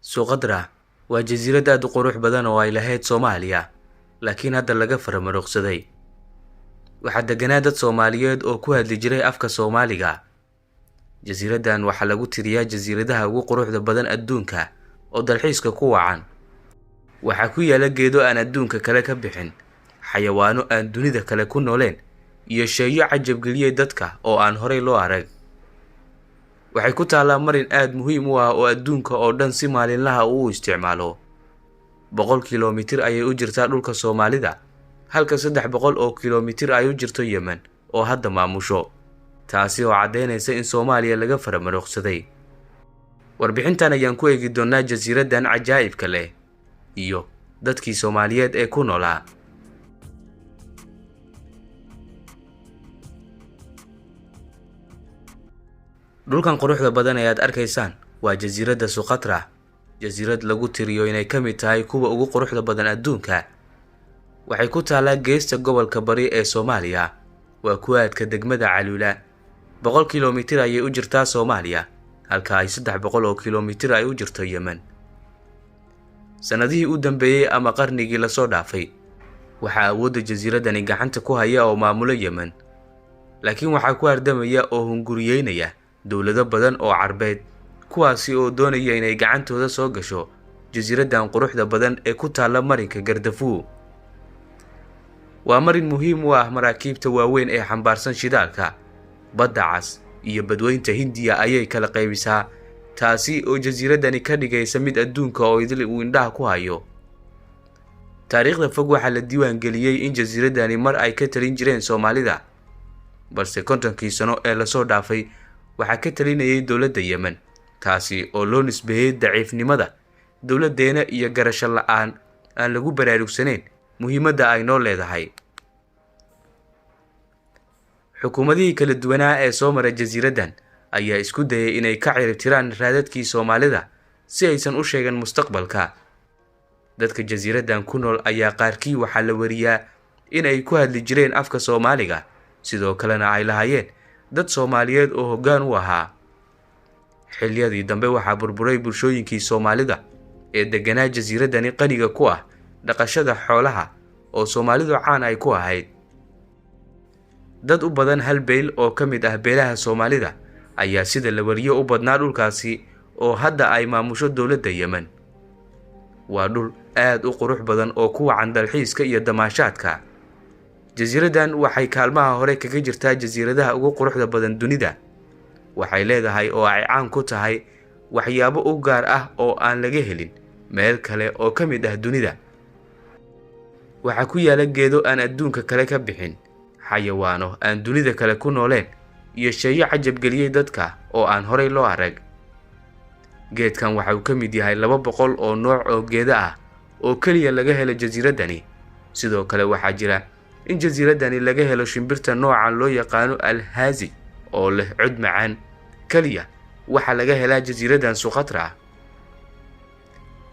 Suqadra waa jasiirad aad u qurux badan oo ay lahayd Soomaaliya, laakiin hadda laga faramarogsaday. Waxaa deganaa dad Soomaaliyeed oo ku hadli jiray afka Soomaaliga. Jasiiradan waxaa lagu tiriyaa jasiiradaha ugu quruxda badan adduunka oo dalxiiska ku wacan. Waxaa ku yaala geedo aan adduunka kale ka bixin, xayawaano aan dunida kale ku nooleen, iyo sheeyo cajab geliyay dadka oo aan horey loo arag. Waxay ku taalaa marin aad muhiim u ah oo adduunka oo dhan si maalinlaha u isticmaalo. 100 kiiloomitir ayay u jirtaa dhulka Soomaalida, halka 300 oo kiiloomitir ay u jirto Yemen oo hadda maamusho. Taasi oo cadeynaysa in Soomaaliya laga faramarogsaday. Warbixintan ayaan ku eegi doonaa jasiiradan cajaa'ibka leh iyo dadkii Soomaaliyeed ee ku noolaa. Dhulkan quruxda badan ee aad arkaysaan waa jasiiradda Suqatra, jasiirad lagu tiriyo inay ka mid tahay kuwa ugu quruxda badan adduunka. Waxay ku taalaa geesta gobolka bari ee Soomaaliya, waa ku aadka degmada Caluula. 100 kiiloomitir ayay u jirtaa Soomaaliya, halka ay 300 oo kiiloomitir ay u jirto Yemen. Sanadihii u dambeeyay ama qarnigii la soo dhaafay, waxaa awoodda jasiiradani gacanta ku haya oo maamula Yemen, laakiin waxaa ku hardamaya oo hunguriyeynaya dowlado badan oo Carbeed, kuwaasi oo doonaya inay gacantooda soo gasho jasiiradan quruxda badan ee ku taala marinka Gardafu. Waa marin muhiim u ah maraakiibta waaweyn ee xambaarsan shidaalka. Badda Cas iyo Badweynta Hindiya ayay kala qaybisaa, taasi oo jasiiradani ka dhigaysa mid adduunka oo idil uu indhaha ku hayo. Taariikhda fog waxaa la diiwaan geliyay in jasiiradani mar ay ka talin jireen Soomaalida, balse 50kii sano ee la soo dhaafay waxaa ka talinayay dowladda Yemen, taasi oo loo nisbeeyay daciifnimada dowladeena iyo garasho la'aan aan lagu baraarugsanayn muhiimadda ay noo leedahay. Xukuumadihii kala duwanaa ee soo maray jasiiradan ayaa isku dayay inay ka ciribtiraan raadadkii Soomaalida si aysan u sheegan mustaqbalka. Dadka jasiiradan ku nool ayaa qaarkii waxaa la wariyaa in ay ku hadli jireen afka Soomaaliga, sidoo kalena ay lahaayeen dad Soomaaliyeed oo hoggaan u ahaa. Xilliyadii dambe waxaa burburay bulshooyinkii Soomaalida ee deganaa jasiiradani qaniga ku ah dhaqashada xoolaha oo Soomaalidu caan ay ku ahayd. Dad u badan hal beel oo ka mid ah beelaha Soomaalida ayaa sida la wariyo u badnaa dhulkaasi oo hadda ay maamusho dowladda Yemen. Waa dhul aad u qurux badan oo ku wacan dalxiiska iyo damaashaadka. Jasiiradan waxay kaalmaha hore kaga jirtaa jasiiradaha ugu quruxda badan dunida. Waxay leedahay oo ay caan ku tahay waxyaabo u gaar ah oo aan laga helin meel kale oo ka mid ah dunida. Waxaa ku yaala geedo aan adduunka kale ka bixin, xayawaano aan dunida kale ku nooleen, iyo sheeyo cajab geliyay dadka oo aan horey loo arag. Geedkan waxa uu ka mid yahay 200 oo nooc oo geeda ah oo kaliya laga helo jasiiradani. Sidoo kale waxaa jira in jasiiradani laga helo shimbirta noocan loo yaqaano Alhaazi oo leh cod macaan. Kaliya waxa laga helaa jasiiradan Suqatra.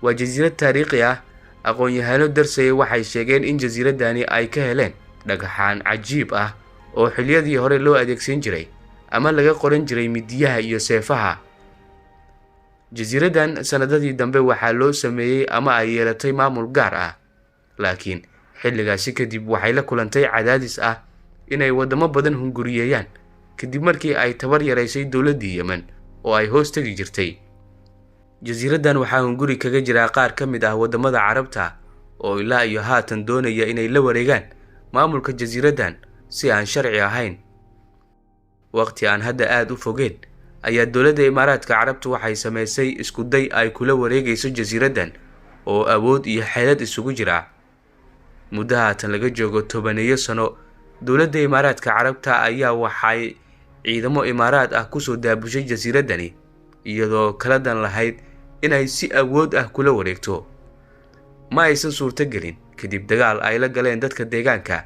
Waa jasiirad taariikhi ah. Aqoon-yahano darsay waxay sheegeen in jasiiradani ay ka heleen dhagaxaan cajiib ah oo xilliyadii hore loo adeegsan jiray ama laga qoran jiray midiyaha iyo seefaha. Jasiiradan sanadadii dambe waxaa loo sameeyay ama ay yeelatay maamul gaar ah, laakiin xilligaasi kadib waxay la kulantay cadaadis ah inay wadamo badan hunguriyeeyaan kadib markii ay tabar yaraysay dowladdii Yemen oo ay hoos tagi jirtay. Jasiiradan waxaa hunguri kaga jira qaar ka mid ah wadamada Carabta oo ilaa iyo haatan doonaya inay la wareegaan maamulka jasiiradan si aan sharci ahayn. Waqti aan hadda aad u fogeen ayaa dowladda Imaaraadka Carabtu waxay sameysay isku day ay kula wareegayso jasiiradan oo awood iyo xeelad isugu jira. Muddo haatan laga joogo 10 sano, dowladda Imaaraadka Carabta ayaa waxay ciidamo Imaaraad ah ku soo daabushay jasiiradani, iyadoo kala dan lahayd inay si awood ah kula wareegto. Ma aysan suurtagelin kadib dagaal ay la galeen dadka deegaanka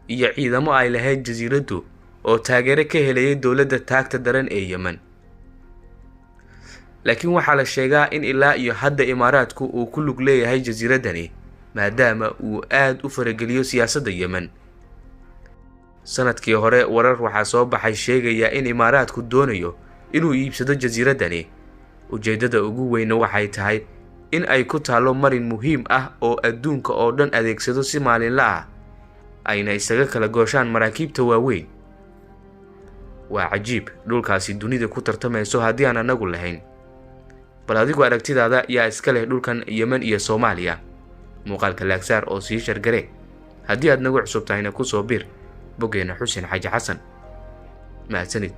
iyo ciidamo ay lahayd jasiiradu oo taageero ka helayay dowladda taagta daran ee Yemen. Laakiin waxaa la sheegaa in ilaa iyo hadda Imaaraadku uu ku lug leeyahay jasiiradani maadaama uu aad u farageliyo siyaasadda Yemen. Sanadkii hore warar waxaa soo baxay sheegaya in Imaaraadku doonayo inuu iibsado jasiiradani. Ujeedada ugu weyn waxay tahay in ay ku taalo marin muhiim ah oo adduunka oo dhan adeegsado si maalinle ah ayna isaga kala gooshaan maraakiibta waaweyn. waa cajiib dhulkaasi dunida ku tartamayso haddii aan anagu lahayn. bal adigu aragtidaada yaa iska leh dhulkan Yemen iyo Soomaaliya? muuqaalka laagsaar oo sii shargare. haddii aad nagu cusub tahayna ku soo bir boggeena Xuseen Xaaji Xasan. mahadsanid.